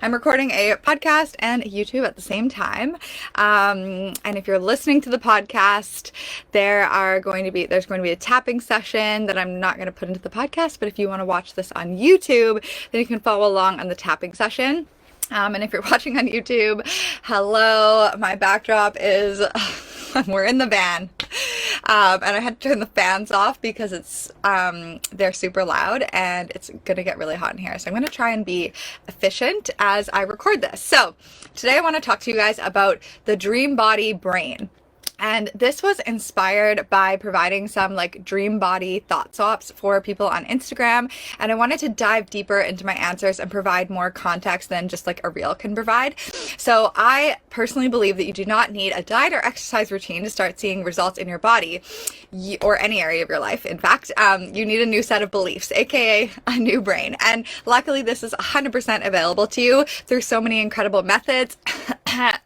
I'm recording a podcast and YouTube at the same time. And if you're listening to the podcast, there's going to be a tapping session that I'm not going to put into the podcast, but if you want to watch this on YouTube, then you can follow along on the tapping session. And if you're watching on YouTube, hello, my backdrop is, we're in the van. And I had to turn the fans off because they're super loud and it's going to get really hot in here. So I'm going to try and be efficient as I record this. So today I want to talk to you guys about the dream body brain. And this was inspired by providing some dream body thought swaps for people on Instagram. And I wanted to dive deeper into my answers and provide more context than just a reel can provide. So I personally believe that you do not need a diet or exercise routine to start seeing results in your body or any area of your life. In fact, you need a new set of beliefs, aka a new brain. And luckily this is 100% available to you through so many incredible methods.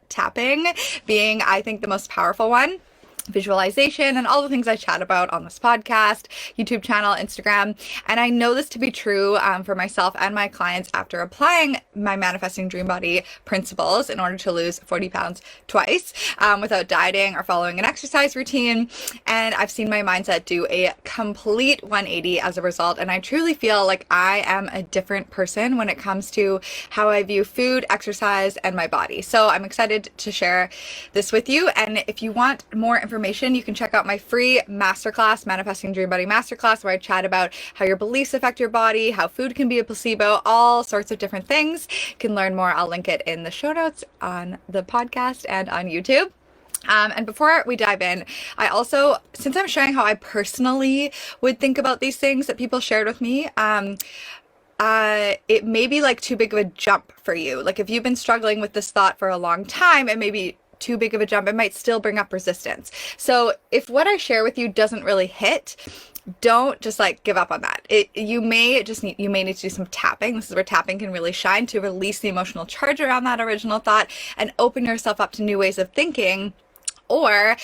Tapping being, I think, the most powerful one. Visualization and all the things I chat about on this podcast, YouTube channel, Instagram. And I know this to be true for myself and my clients after applying my manifesting dream body principles in order to lose 40 pounds twice without dieting or following an exercise routine. And I've seen my mindset do a complete 180 as a result. And I truly feel like I am a different person when it comes to how I view food, exercise, and my body. So I'm excited to share this with you. And if you want more information, you can check out my free masterclass, Manifesting Dream Body Masterclass, where I chat about how your beliefs affect your body, how food can be a placebo, all sorts of different things. You can learn more. I'll link it in the show notes on the podcast and on YouTube. And before we dive in, I also, since I'm sharing how I personally would think about these things that people shared with me, it may be too big of a jump for you. If you've been struggling with this thought for a long time, it may be too big of a jump. It might still bring up resistance. So if what I share with you doesn't really hit, don't just give up on that. You may need to do some tapping. This is where tapping can really shine to release the emotional charge around that original thought and open yourself up to new ways of thinking. Or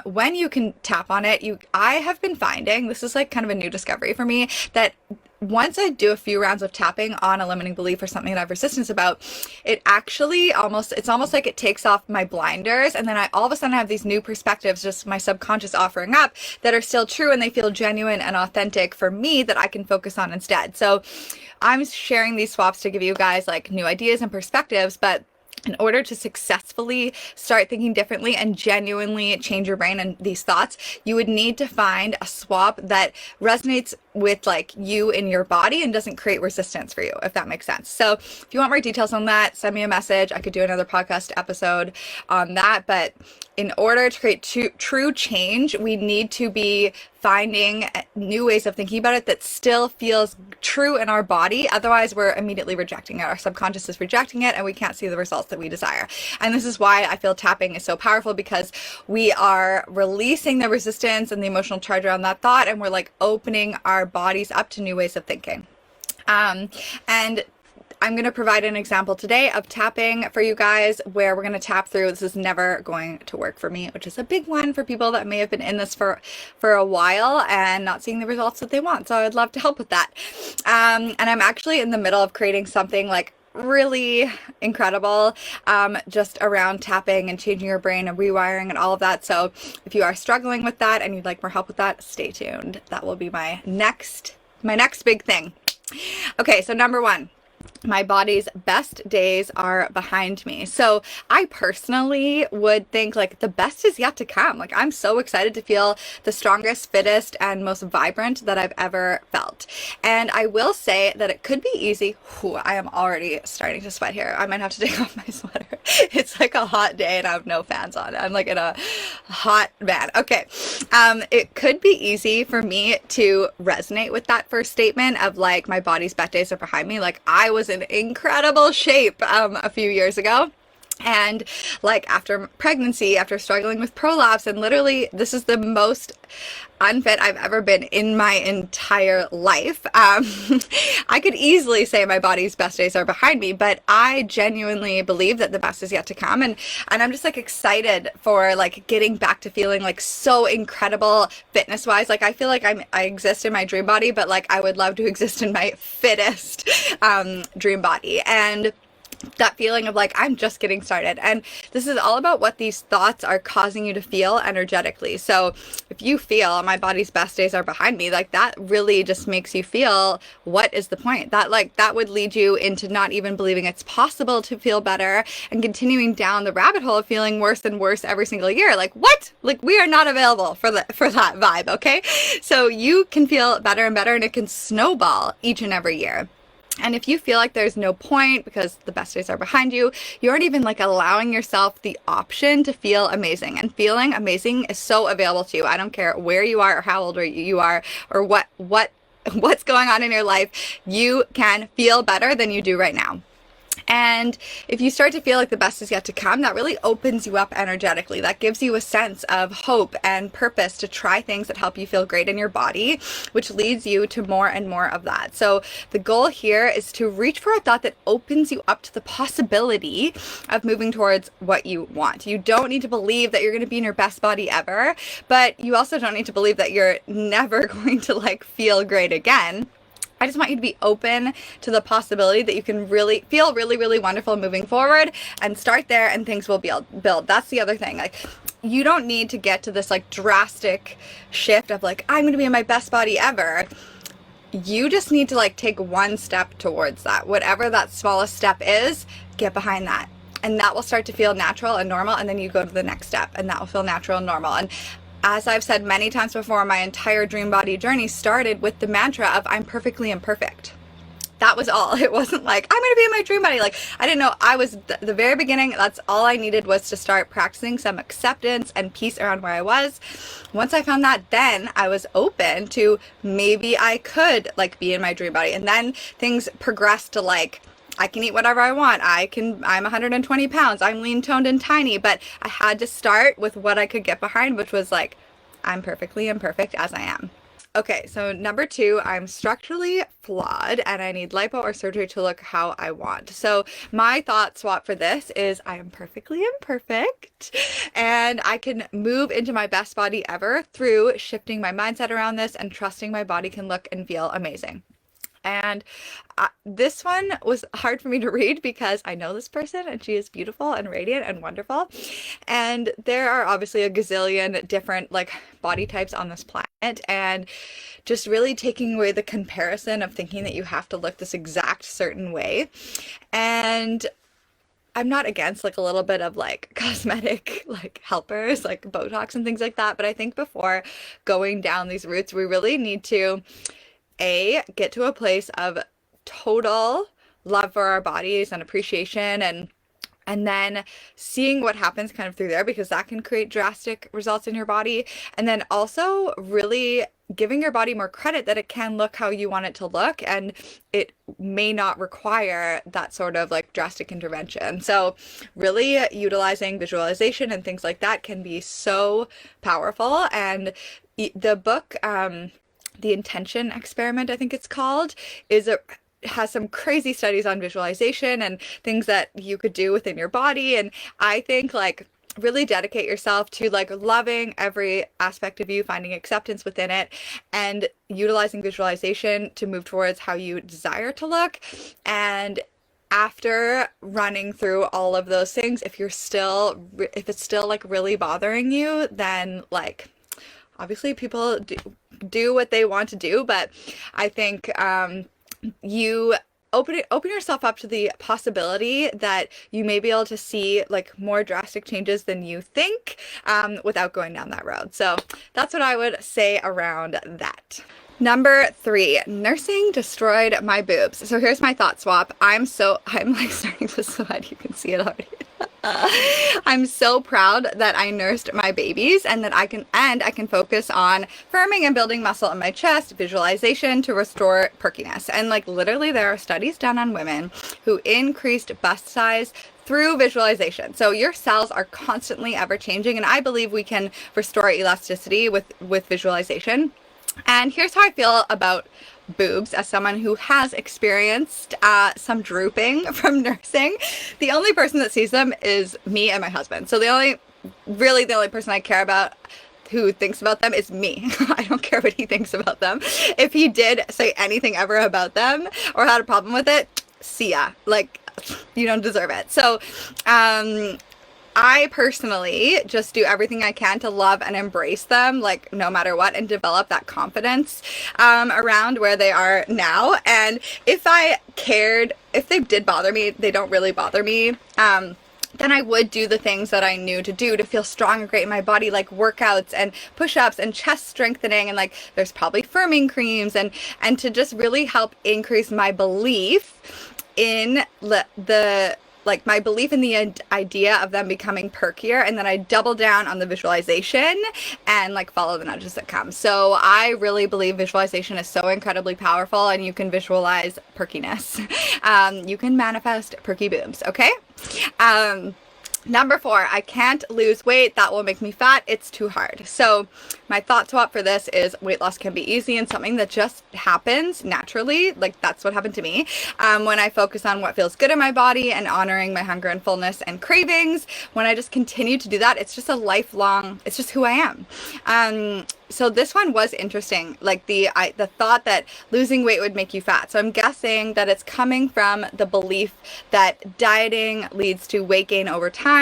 when you can tap on it, I have been finding, this is kind of a new discovery for me, that once I do a few rounds of tapping on a limiting belief or something that I have resistance about, it's almost like it takes off my blinders, and then I all of a sudden have these new perspectives, just my subconscious offering up, that are still true and they feel genuine and authentic for me that I can focus on instead. So I'm sharing these swaps to give you guys new ideas and perspectives, but in order to successfully start thinking differently and genuinely change your brain and these thoughts, you would need to find a swap that resonates with you in your body and doesn't create resistance for you, if that makes sense. So if you want more details on that, send me a message. I could do another podcast episode on that. But in order to create true change, we need to be finding new ways of thinking about it that still feels true in our body. Otherwise, we're immediately rejecting it. Our subconscious is rejecting it and we can't see the results that we desire. And this is why I feel tapping is so powerful, because we are releasing the resistance and the emotional charge around that thought, and we're opening our bodies up to new ways of thinking. And I'm going to provide an example today of tapping for you guys where we're going to tap through. This is never going to work for me, which is a big one for people that may have been in this for a while and not seeing the results that they want. So I'd love to help with that. And I'm actually in the middle of creating something really incredible just around tapping and changing your brain and rewiring and all of that. So if you are struggling with that and you'd like more help with that, stay tuned. That will be my next big thing. Okay, so number one. My body's best days are behind me. So I personally would think the best is yet to come. I'm so excited to feel the strongest, fittest, and most vibrant that I've ever felt. And I will say that it could be easy. Ooh, I am already starting to sweat here. I might have to take off my sweater. It's a hot day and I have no fans on. I'm in a hot van. Okay. It could be easy for me to resonate with that first statement of my body's best days are behind me. I was in incredible shape a few years ago. And after pregnancy, after struggling with prolapse, and literally this is the most unfit I've ever been in my entire life. I could easily say my body's best days are behind me, but I genuinely believe that the best is yet to come. And I'm just excited for getting back to feeling so incredible fitness wise. I feel I exist in my dream body, but I would love to exist in my fittest dream body. And that feeling of like, I'm just getting started. And this is all about what these thoughts are causing you to feel energetically. So if you feel my body's best days are behind me, like that really just makes you feel, what is the point? That would lead you into not even believing it's possible to feel better and continuing down the rabbit hole of feeling worse and worse every single year. Like, what? Like, we are not available for that vibe, okay? So you can feel better and better, and it can snowball each and every year. And if you feel like there's no point because the best days are behind you, you aren't even like allowing yourself the option to feel amazing. And feeling amazing is so available to you. I don't care where you are or how old you are or what's going on in your life. You can feel better than you do right now. And if you start to feel like the best is yet to come, that really opens you up energetically. That gives you a sense of hope and purpose to try things that help you feel great in your body, which leads you to more and more of that. So the goal here is to reach for a thought that opens you up to the possibility of moving towards what you want. You don't need to believe that you're going to be in your best body ever, but you also don't need to believe that you're never going to like feel great again. I just want you to be open to the possibility that you can really feel really, really wonderful moving forward, and start there and things will build. That's the other thing. Like, you don't need to get to this like drastic shift of like, I'm going to be in my best body ever. You just need to like take one step towards that. Whatever that smallest step is, get behind that. And that will start to feel natural and normal. And then you go to the next step and that will feel natural and normal. And as I've said many times before, my entire dream body journey started with the mantra of I'm perfectly imperfect. That was all. It wasn't like, I'm going to be in my dream body. Like, I didn't know. I was the very beginning. That's all I needed was to start practicing some acceptance and peace around where I was. Once I found that, then I was open to maybe I could like be in my dream body. And then things progressed to like, I can eat whatever I want. I'm 120 pounds. I'm lean, toned, and tiny. But I had to start with what I could get behind, which was like, I'm perfectly imperfect as I am. Okay, so number 2, I'm structurally flawed and I need lipo or surgery to look how I want. So my thought swap for this is I am perfectly imperfect and I can move into my best body ever through shifting my mindset around this and trusting my body can look and feel amazing. And this one was hard for me to read because I know this person and she is beautiful and radiant and wonderful. And there are obviously a gazillion different like body types on this planet, and just really taking away the comparison of thinking that you have to look this exact certain way. And I'm not against like a little bit of like cosmetic like helpers like Botox and things like that, but I think before going down these routes, we really need to get to a place of total love for our bodies and appreciation, and then seeing what happens kind of through there, because that can create drastic results in your body. And then also really giving your body more credit that it can look how you want it to look, and it may not require that sort of like drastic intervention. So really utilizing visualization and things like that can be so powerful. And the book, The Intention Experiment, I think it's called, has some crazy studies on visualization and things that you could do within your body. And I think like really dedicate yourself to like loving every aspect of you, finding acceptance within it, and utilizing visualization to move towards how you desire to look. And after running through all of those things, if it's still like really bothering you, then like obviously people do what they want to do, but I think you open yourself up to the possibility that you may be able to see like more drastic changes than you think without going down that road. So that's what I would say around that. Number 3, nursing destroyed my boobs. So here's my thought swap. I'm like starting to sweat. You can see it already. I'm so proud that I nursed my babies and that I can focus on firming and building muscle in my chest, visualization to restore perkiness. And like literally there are studies done on women who increased bust size through visualization. So your cells are constantly ever changing, and I believe we can restore elasticity with visualization. And here's how I feel about boobs as someone who has experienced some drooping from nursing. The only person that sees them is me and my husband. So the only person I care about who thinks about them is me. I don't care what he thinks about them. If he did say anything ever about them or had a problem with it, see ya. Like, you don't deserve it. So, I personally just do everything I can to love and embrace them, like no matter what, and develop that confidence around where they are now. And if I cared, if they did bother me, they don't really bother me. Then I would do the things that I knew to do to feel strong and great in my body, like workouts and push-ups and chest strengthening, and like there's probably firming creams, and to just really help increase my belief in the like my belief in the idea of them becoming perkier, and then I double down on the visualization and like follow the nudges that come. So I really believe visualization is so incredibly powerful, and you can visualize perkiness. You can manifest perky boobs, okay? Number 4, I can't lose weight. That will make me fat. It's too hard. So my thought swap for this is weight loss can be easy and something that just happens naturally. Like that's what happened to me. When I focus on what feels good in my body and honoring my hunger and fullness and cravings, when I just continue to do that, it's just a lifelong, it's just who I am. So this one was interesting, like the thought that losing weight would make you fat. So I'm guessing that it's coming from the belief that dieting leads to weight gain over time.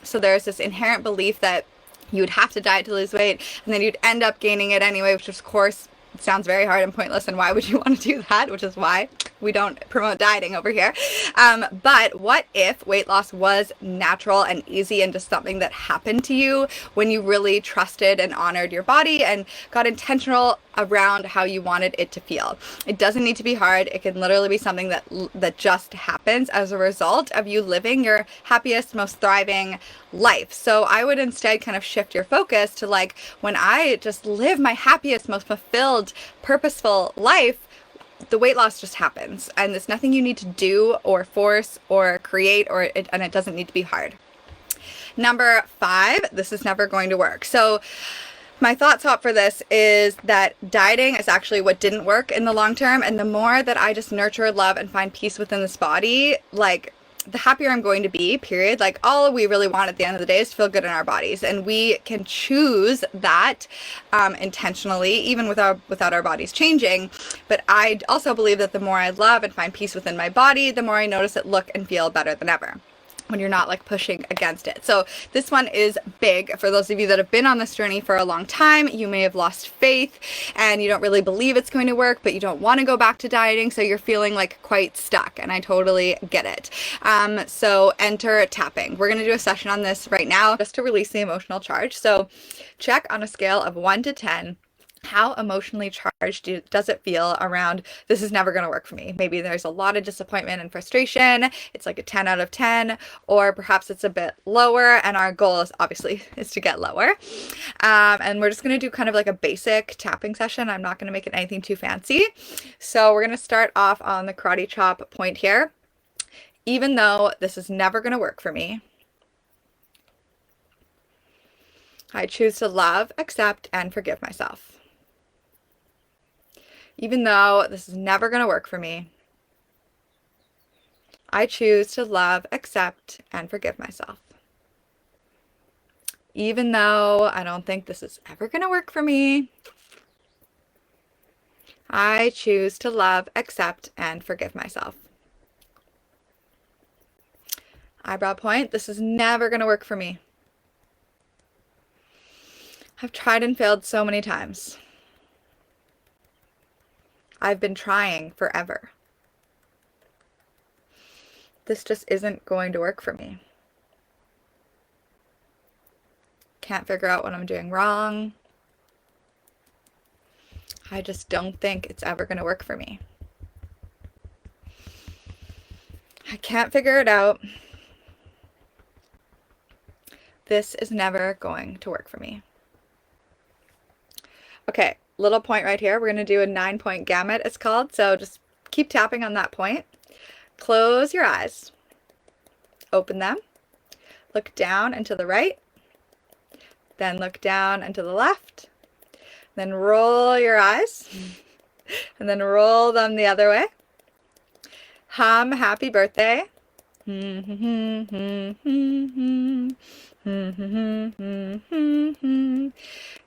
So there's this inherent belief that you would have to diet to lose weight, and then you'd end up gaining it anyway, which of course sounds very hard and pointless, and why would you want to do that? Which is why we don't promote dieting over here. But what if weight loss was natural and easy and just something that happened to you when you really trusted and honored your body and got intentional around how you wanted it to feel? It doesn't need to be hard. It can literally be something that just happens as a result of you living your happiest, most thriving life. So I would instead kind of shift your focus to like, when I just live my happiest, most fulfilled, purposeful life, the weight loss just happens, and there's nothing you need to do or force or create, and it doesn't need to be hard. Number 5, this is never going to work. So my thought swap for this is that dieting is actually what didn't work in the long term, and the more that I just nurture, love, and find peace within this body, like the happier I'm going to be, period. Like all we really want at the end of the day is to feel good in our bodies, and we can choose that intentionally, even without our bodies changing. But I also believe that the more I love and find peace within my body, the more I notice it look and feel better than ever, when you're not like pushing against it. So this one is big for those of you that have been on this journey for a long time. You may have lost faith and you don't really believe it's going to work, but you don't want to go back to dieting, so you're feeling like quite stuck, and I totally get it. So enter tapping. We're going to do a session on this right now just to release the emotional charge. So check on a scale of 1 to 10. How emotionally charged does it feel around this is never going to work for me? Maybe there's a lot of disappointment and frustration. It's like a 10 out of 10, or perhaps it's a bit lower, and our goal is obviously to get lower. And we're just going to do kind of like a basic tapping session. I'm not going to make it anything too fancy. So we're going to start off on the karate chop point here. Even though this is never going to work for me, I choose to love, accept, and forgive myself. Even though this is never going to work for me, I choose to love, accept, and forgive myself. Even though I don't think this is ever going to work for me, I choose to love, accept, and forgive myself. Eyebrow point, this is never going to work for me. I've tried and failed so many times. I've been trying forever. This just isn't going to work for me. Can't figure out what I'm doing wrong. I just don't think it's ever going to work for me. I can't figure it out. This is never going to work for me. Okay, little point right here. We're going to do a 9-point gamut, it's called. So just keep tapping on that point. Close your eyes. Open them. Look down and to the right. Then look down and to the left. Then roll your eyes. And then roll them the other way. Hum happy birthday.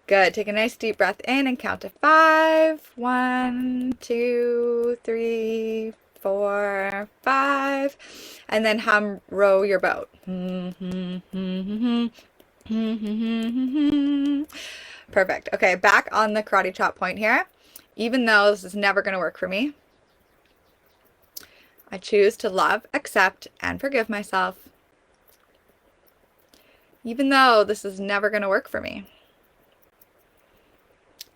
Good. Take a nice deep breath in and count to 5. 1, 2, 3, 4, 5. and then hum row your boat. Perfect. Okay, back on the karate chop point here. Even though this is never going to work for me, I choose to love, accept, and forgive myself. Even though this is never going to work for me,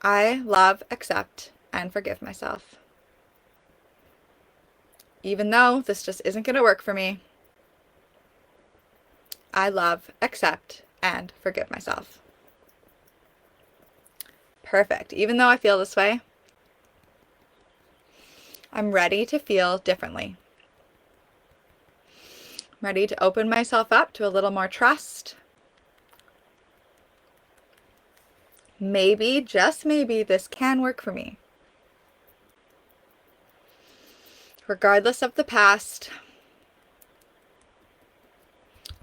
I love, accept, and forgive myself. Even though this just isn't going to work for me, I love, accept, and forgive myself. Perfect. Even though I feel this way, I'm ready to feel differently. I'm ready to open myself up to a little more trust. Maybe, just maybe, this can work for me. Regardless of the past,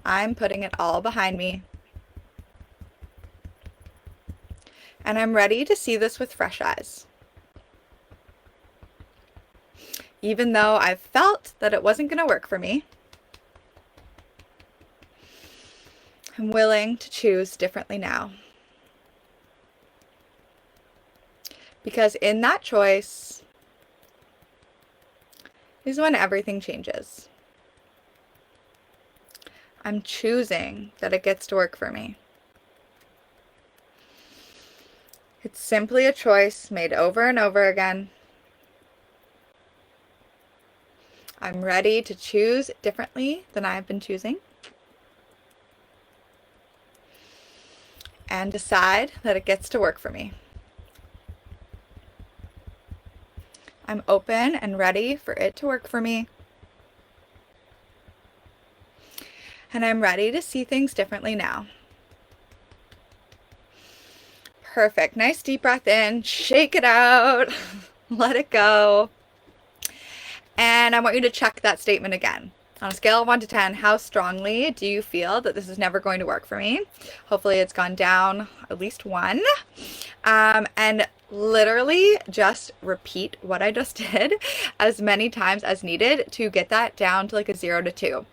I'm putting it all behind me. And I'm ready to see this with fresh eyes. Even though I've felt that it wasn't going to work for me, I'm willing to choose differently now. Because in that choice is when everything changes. I'm choosing that it gets to work for me. It's simply a choice made over and over again. I'm ready to choose differently than I've been choosing. And decide that it gets to work for me. I'm open and ready for it to work for me. And I'm ready to see things differently now. Perfect. Nice deep breath in. Shake it out. Let it go. And I want you to check that statement again. On a scale of 1 to 10, how strongly do you feel that this is never going to work for me? Hopefully it's gone down at least 1. And literally just repeat what I just did as many times as needed to get that down to like a 0 to 2.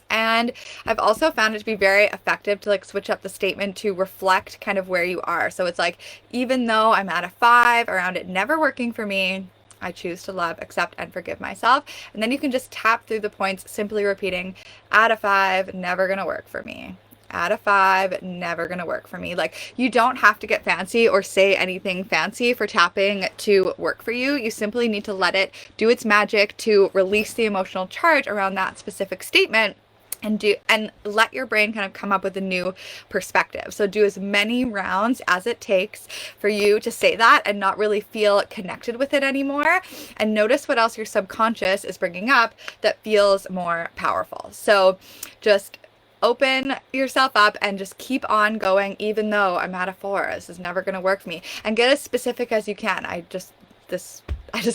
And I've also found it to be very effective to like switch up the statement to reflect kind of where you are. So it's like, even though I'm at a 5 around it never working for me, I choose to love, accept, and forgive myself. And then you can just tap through the points, simply repeating, at a 5, never gonna work for me. At a 5, never gonna work for me. Like, you don't have to get fancy or say anything fancy for tapping to work for you. You simply need to let it do its magic to release the emotional charge around that specific statement. And let your brain kind of come up with a new perspective. So do as many rounds as it takes for you to say that and not really feel connected with it anymore. And notice what else your subconscious is bringing up that feels more powerful. So just open yourself up and just keep on going, even though I'm at a 4. This is never going to work for me. And get as specific as you can. I just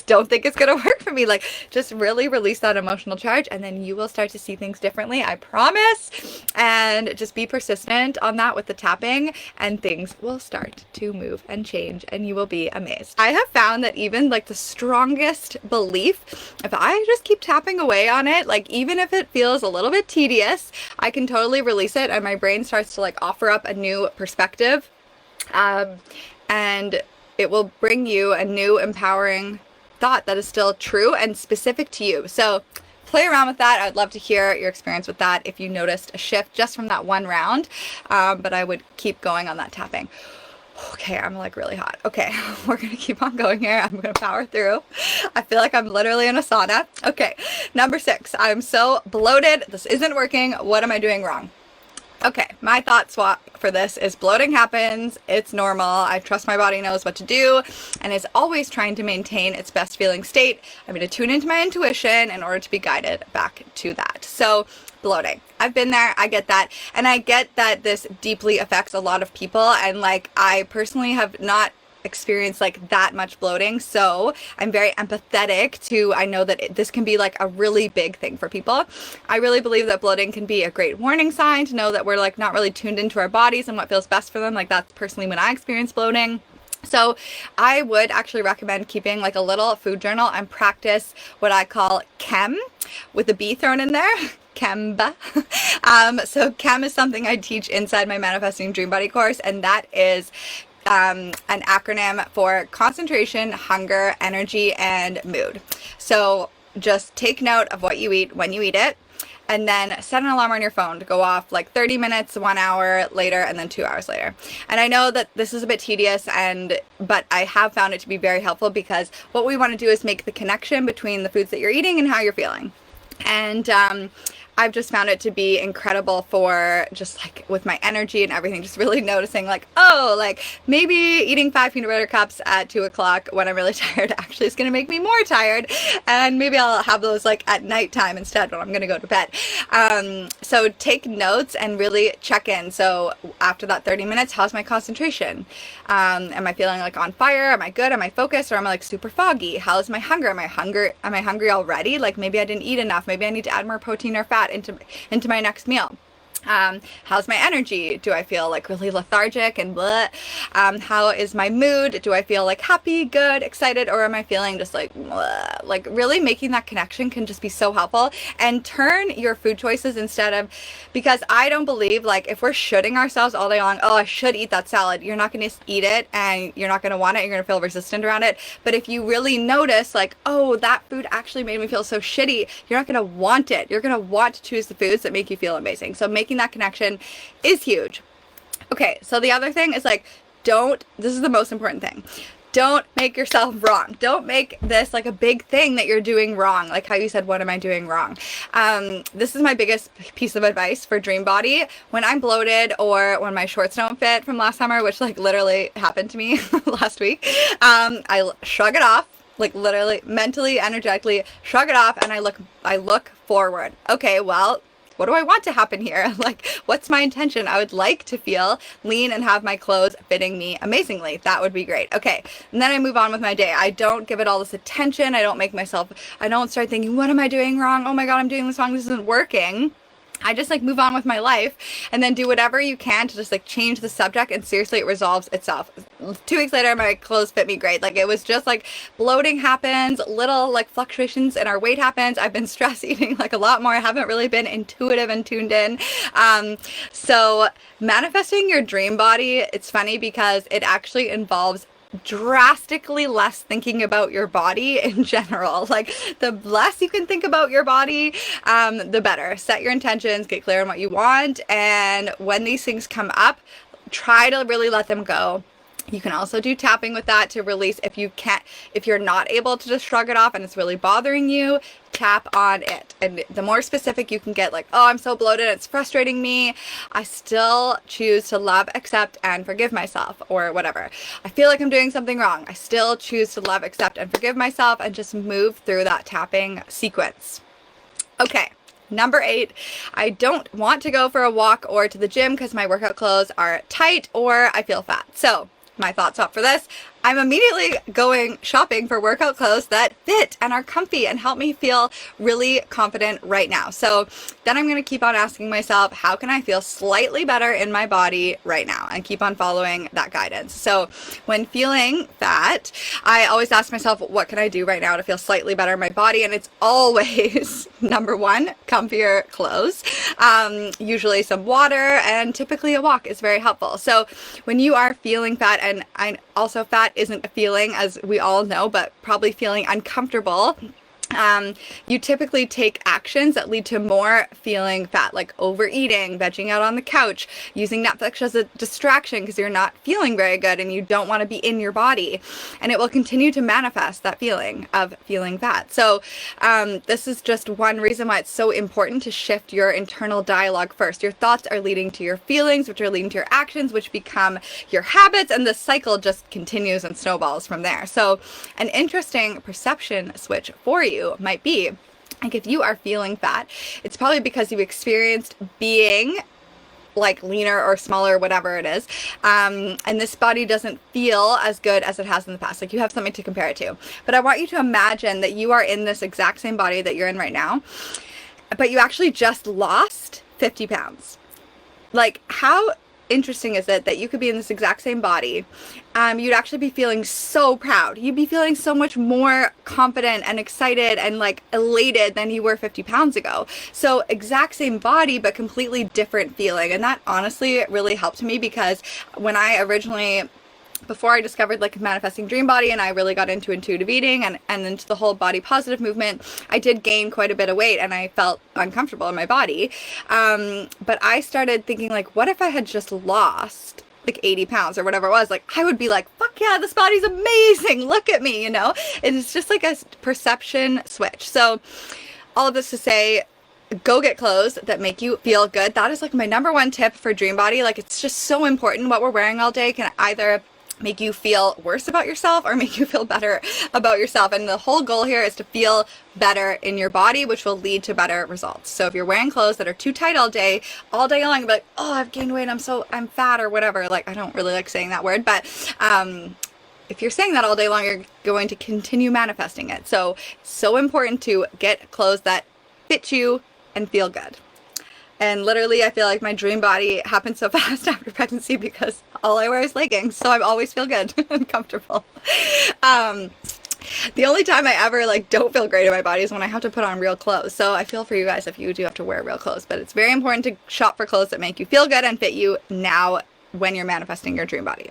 don't think it's going to work for me. Like, just really release that emotional charge, and then you will start to see things differently. I promise. And just be persistent on that with the tapping, and things will start to move and change, and you will be amazed. I have found that even like the strongest belief, if I just keep tapping away on it, like even if it feels a little bit tedious, I can totally release it, and my brain starts to like offer up a new perspective. And it will bring you a new empowering thought that is still true and specific to you. So play around with that. I'd love to hear your experience with that if you noticed a shift just from that one round. But I would keep going on that tapping. Okay, I'm like really hot. Okay, we're gonna keep on going here. I'm gonna power through. I feel like I'm literally in a sauna. Okay, number 6. I'm so bloated. This isn't working. What am I doing wrong? Okay, my thought swap for this is bloating happens, it's normal, I trust my body knows what to do, and is always trying to maintain its best feeling state. I'm going to tune into my intuition in order to be guided back to that. So, bloating. I've been there, I get that, and I get that this deeply affects a lot of people, and like, I personally have not experience like that much bloating, so I'm very empathetic to, I know that this can be like a really big thing for people. I really believe that bloating can be a great warning sign to know that we're like not really tuned into our bodies and what feels best for them. Like, that's personally when I experience bloating. So I would actually recommend keeping like a little food journal and practice what I call chem with a B thrown in there. CHEMB. So CHEM is something I teach inside my Manifesting Dream Body course, and that is an acronym for concentration, hunger, energy, and mood. So just take note of what you eat when you eat it, and then set an alarm on your phone to go off like 30 minutes, 1 hour later, and then 2 hours later. And I know that this is a bit tedious, but I have found it to be very helpful, because what we want to do is make the connection between the foods that you're eating and how you're feeling. And I've just found it to be incredible for just like with my energy and everything, just really noticing like, oh, like maybe eating 5 peanut butter cups at 2 o'clock when I'm really tired actually is going to make me more tired. And maybe I'll have those like at nighttime instead when I'm going to go to bed. So take notes and really check in. So after that 30 minutes, how's my concentration? Am I feeling like on fire? Am I good? Am I focused? Or am I like super foggy? How's my hunger? Am I hungry already? Like maybe I didn't eat enough. Maybe I need to add more protein or fat into my next meal. How's my energy? Do I feel like really lethargic and blah? How is my mood? Do I feel like happy, good, excited, or am I feeling just like blah? Like really making that connection can just be so helpful. And turn your food choices because I don't believe like if we're shoulding ourselves all day long, oh, I should eat that salad, you're not going to eat it and you're not going to want it. You're going to feel resistant around it. But if you really notice like, oh, that food actually made me feel so shitty, you're not going to want it. You're going to want to choose the foods that make you feel amazing. So making that connection is huge. Okay, so the other thing is like, this is the most important thing. Don't make yourself wrong. Don't make this like a big thing that you're doing wrong. Like how you said, what am I doing wrong? This is my biggest piece of advice for Dream Body. When I'm bloated or when my shorts don't fit from last summer, which like literally happened to me last week, I shrug it off. Like literally, mentally, energetically, shrug it off, and I look forward. Okay, well, what do I want to happen here? Like, what's my intention? I would like to feel lean and have my clothes fitting me amazingly. That would be great. Okay. And then I move on with my day. I don't give it all this attention. I don't start thinking, what am I doing wrong? Oh my God, I'm doing this wrong. This isn't working. I just like move on with my life and then do whatever you can to just like change the subject, and seriously it resolves itself. 2 weeks later my clothes fit me great. Like it was just like bloating happens, little like fluctuations in our weight happens. I've been stress eating like a lot more. I haven't really been intuitive and tuned in. So manifesting your dream body, it's funny because it actually involves drastically less thinking about your body in general. Like the less you can think about your body, the better. Set your intentions, get clear on what you want, and when these things come up, try to really let them go. You can also do tapping with that to release. If you're not able to just shrug it off and it's really bothering you, tap on it. And the more specific you can get, like, oh, I'm so bloated, it's frustrating me, I still choose to love, accept, and forgive myself, or whatever. I feel like I'm doing something wrong, I still choose to love, accept, and forgive myself, and just move through that tapping sequence. Okay. Number 8, I don't want to go for a walk or to the gym because my workout clothes are tight or I feel fat. So my thoughts up for this: I'm immediately going shopping for workout clothes that fit and are comfy and help me feel really confident right now. So then I'm going to keep on asking myself, how can I feel slightly better in my body right now? And keep on following that guidance. So when feeling fat, I always ask myself, what can I do right now to feel slightly better in my body? And it's always, number 1, comfier clothes, usually some water, and typically a walk is very helpful. So when you are feeling fat, and also fat isn't a feeling, as we all know, but probably feeling uncomfortable, you typically take actions that lead to more feeling fat, like overeating, vegging out on the couch, using Netflix as a distraction because you're not feeling very good and you don't want to be in your body. And it will continue to manifest that feeling of feeling fat. So this is just one reason why it's so important to shift your internal dialogue first. Your thoughts are leading to your feelings, which are leading to your actions, which become your habits, and the cycle just continues and snowballs from there. So an interesting perception switch for you might be, like, if you are feeling fat, it's probably because you've experienced being like leaner or smaller, whatever it is, and this body doesn't feel as good as it has in the past. Like, you have something to compare it to. But I want you to imagine that you are in this exact same body that you're in right now, but you actually just lost 50 pounds. Like, how interesting is it that you could be in this exact same body. You'd actually be feeling so proud. You'd be feeling so much more confident and excited and like elated than you were 50 pounds ago. So exact same body, but completely different feeling. And that honestly really helped me, because when I originally, before I discovered like manifesting dream body and I really got into intuitive eating and into the whole body positive movement, I did gain quite a bit of weight and I felt uncomfortable in my body. But I started thinking like, what if I had just lost like 80 pounds or whatever it was? Like, I would be like, fuck yeah, this body's amazing. Look at me, you know? It's just like a perception switch. So all of this to say, go get clothes that make you feel good. That is like my number one tip for dream body. Like, it's just so important. What we're wearing all day can either make you feel worse about yourself or make you feel better about yourself. And the whole goal here is to feel better in your body, which will lead to better results. So if you're wearing clothes that are too tight all day long, like, oh, I've gained weight, I'm fat or whatever. Like, I don't really like saying that word, but if you're saying that all day long, you're going to continue manifesting it. So important to get clothes that fit you and feel good. And literally, I feel like my dream body happened so fast after pregnancy because all I wear is leggings, so I always feel good and comfortable. The only time I ever like don't feel great in my body is when I have to put on real clothes. So I feel for you guys if you do have to wear real clothes, but it's very important to shop for clothes that make you feel good and fit you now when you're manifesting your dream body.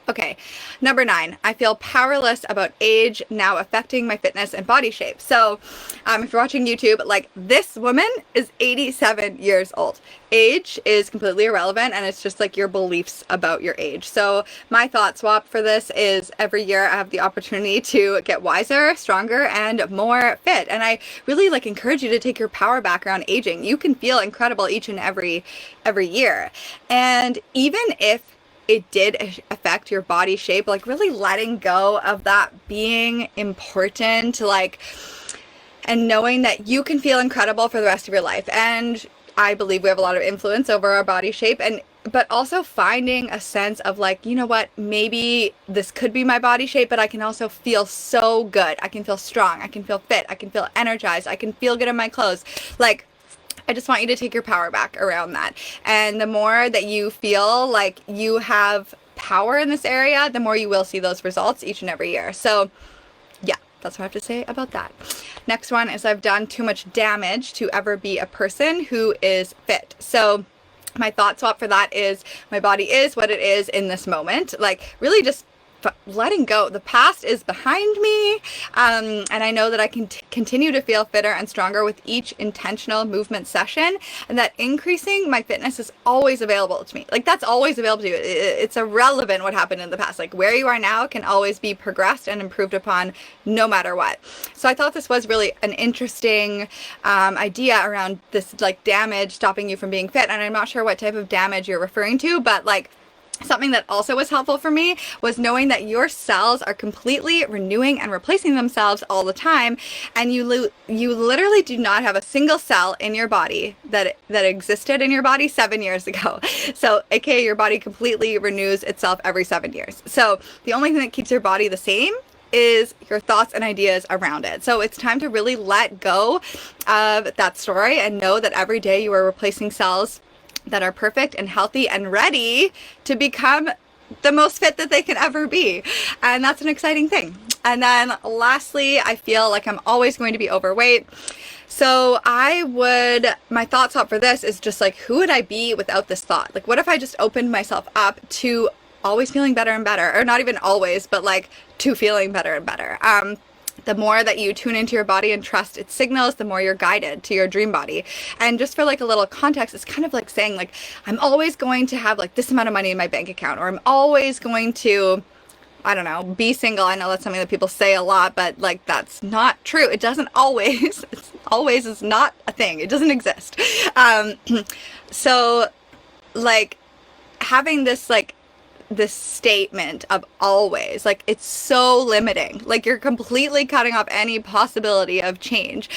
Okay, number 9, I feel powerless about age now affecting my fitness and body shape. So if you're watching YouTube, like, this woman is 87 years old. Age is completely irrelevant, and it's just like your beliefs about your age. So my thought swap for this is every year I have the opportunity to get wiser, stronger, and more fit. And I really like encourage you to take your power back around aging. You can feel incredible each and every year. And even if it did affect your body shape, like, really letting go of that being important, like, and knowing that you can feel incredible for the rest of your life. And I believe we have a lot of influence over our body shape, but also finding a sense of like, you know what, maybe this could be my body shape, but I can also feel so good. I can feel strong. I can feel fit. I can feel energized. I can feel good in my clothes. Like, I just want you to take your power back around that. And the more that you feel like you have power in this area, the more you will see those results each and every year. So yeah, that's what I have to say about that. Next one is I've done too much damage to ever be a person who is fit. So my thought swap for that is my body is what it is in this moment. Like, really just letting go. The past is behind me, and I know that I can continue to feel fitter and stronger with each intentional movement session, and that increasing my fitness is always available to me. Like, that's always available to you. It's irrelevant what happened in the past. Like, where you are now can always be progressed and improved upon no matter what. So I thought this was really an interesting idea around this, like, damage stopping you from being fit. And I'm not sure what type of damage you're referring to, but like, something that also was helpful for me was knowing that your cells are completely renewing and replacing themselves all the time, and you literally do not have a single cell in your body that existed in your body 7 years ago. So aka your body completely renews itself every 7 years. So the only thing that keeps your body the same is your thoughts and ideas around it. So it's time to really let go of that story and know that every day you are replacing cells that are perfect and healthy and ready to become the most fit that they can ever be. And that's an exciting thing. And then lastly, I feel like I'm always going to be overweight. So my thought swap for this is just like, who would I be without this thought? Like, what if I just opened myself up to always feeling better and better, or not even always, but like to feeling better and better. The more that you tune into your body and trust its signals, the more you're guided to your dream body. And just for like a little context, it's kind of like saying like, I'm always going to have like this amount of money in my bank account, or I'm always going to, I don't know, be single. I know that's something that people say a lot, but like, that's not true. It doesn't always, always is not a thing. It doesn't exist. So like having this statement of always, like, it's so limiting. Like, you're completely cutting off any possibility of change.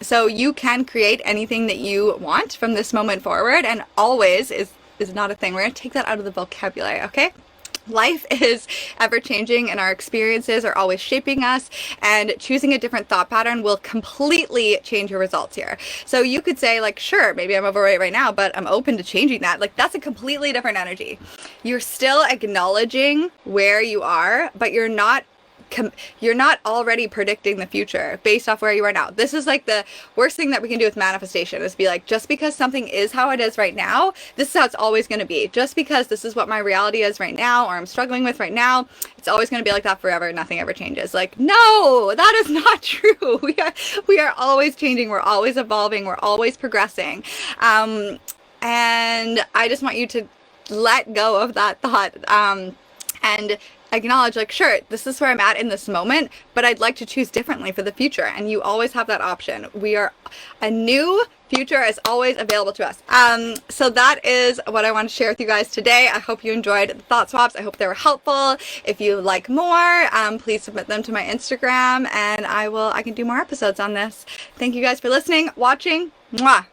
So you can create anything that you want from this moment forward, and always is not a thing. We're gonna take that out of the vocabulary, okay? Life is ever changing and our experiences are always shaping us, and choosing a different thought pattern will completely change your results here. So you could say like, sure, maybe I'm overweight right now, but I'm open to changing that. Like that's a completely different energy. You're still acknowledging where you are, but you're not already predicting the future based off where you are now. This is like the worst thing that we can do with manifestation, is be like, just because something is how it is right now, this is how it's always going to be. Just because this is what my reality is right now, or I'm struggling with right now, it's always going to be like that forever. Nothing ever changes. Like, no, that is not true. We are always changing. We're always evolving. We're always progressing. And I just want you to let go of that thought, and acknowledge like, sure, this is where I'm at in this moment, but I'd like to choose differently for the future. And you always have that option. A new future is always available to us. So that is what I want to share with you guys today. I hope you enjoyed the thought swaps. I hope they were helpful. If you like more, please submit them to my Instagram, and I can do more episodes on this. Thank you guys for listening, watching. Mwah.